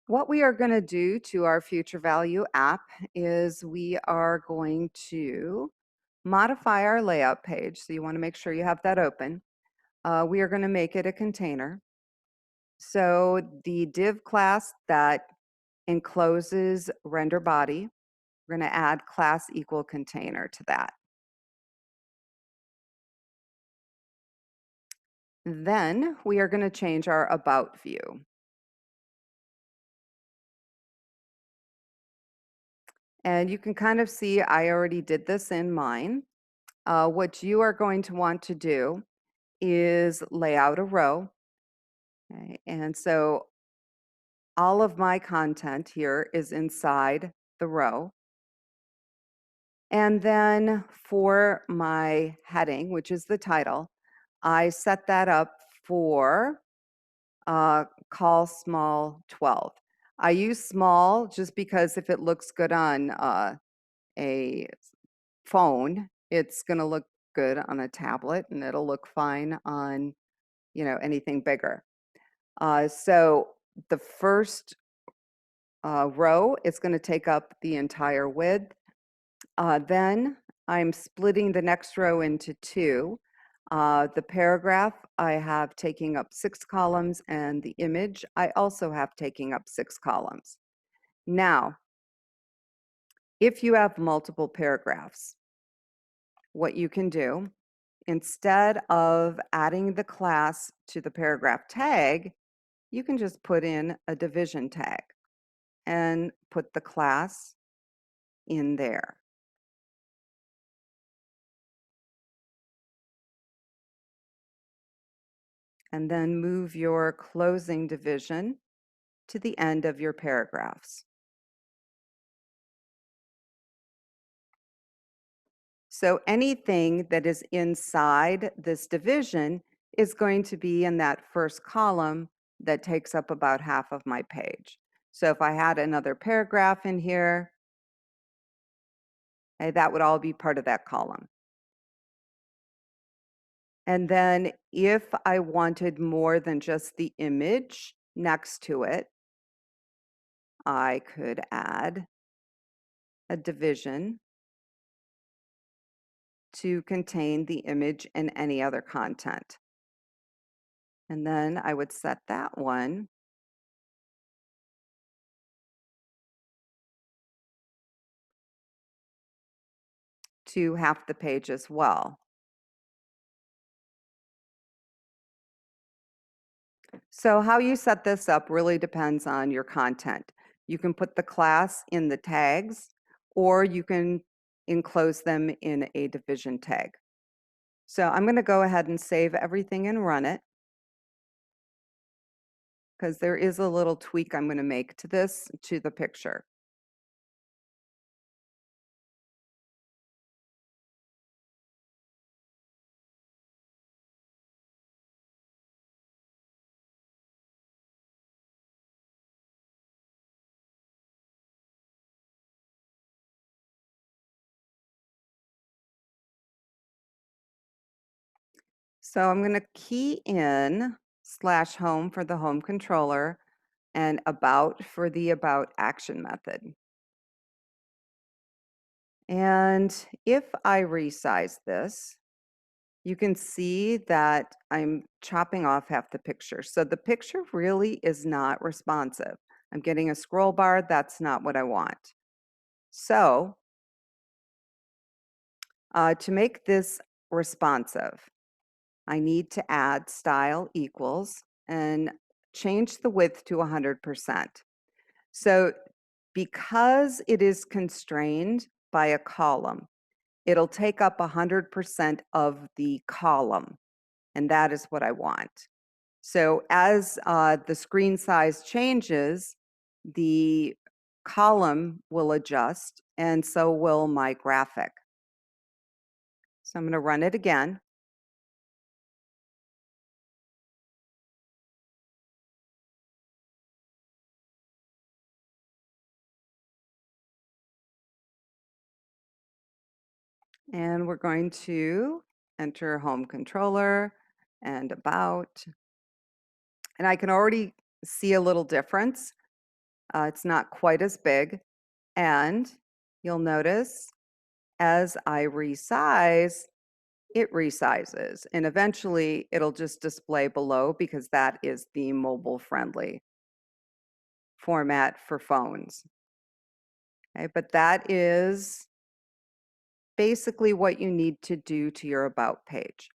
What we are going to do to our future value app is we are going to modify our layout page. So you want to make sure you have that open. We are going to make it a container. So the div class that encloses render body, we're going to add class equal container to that. Then we are going to change our about view. And you can kind of see I already did this in mine. What you are going to want to do is lay out a row. Okay? And so all of my content here is inside the row. And then for my heading, which is the title, I set that up for call small 12. I use small just because if it looks good on a phone, it's going to look good on a tablet and it'll look fine on, anything bigger. So the first row is going to take up the entire width. Then I'm splitting the next row into two. The paragraph I have taking up 6 columns, and the image I also have taking up 6 columns. Now, if you have multiple paragraphs, what you can do, instead of adding the class to the paragraph tag, you can just put in a division tag and put the class in there. And then move your closing division to the end of your paragraphs. So anything that is inside this division is going to be in that first column that takes up about half of my page. So if I had another paragraph in here, that would all be part of that column. And then if I wanted more than just the image next to it, I could add a division to contain the image and any other content. And then I would set that one to half the page as well. So how you set this up really depends on your content. You can put the class in the tags, or you can enclose them in a division tag. So I'm going to go ahead and save everything and run it, because there is a little tweak I'm going to make to this, to the picture. So I'm going to key in /home for the home controller and about for the about action method. And if I resize this, you can see that I'm chopping off half the picture. So the picture really is not responsive. I'm getting a scroll bar. That's not what I want. So to make this responsive, I need to add style equals and change the width to 100%. So because it is constrained by a column, it'll take up 100% of the column, and that is what I want. So as the screen size changes, the column will adjust, and so will my graphic. So I'm going to run it again. And we're going to enter home controller and about. And I can already see a little difference. It's not quite as big. And you'll notice as I resize, it resizes. And eventually it'll just display below because that is the mobile friendly format for phones. Okay, but that is basically what you need to do to your About page.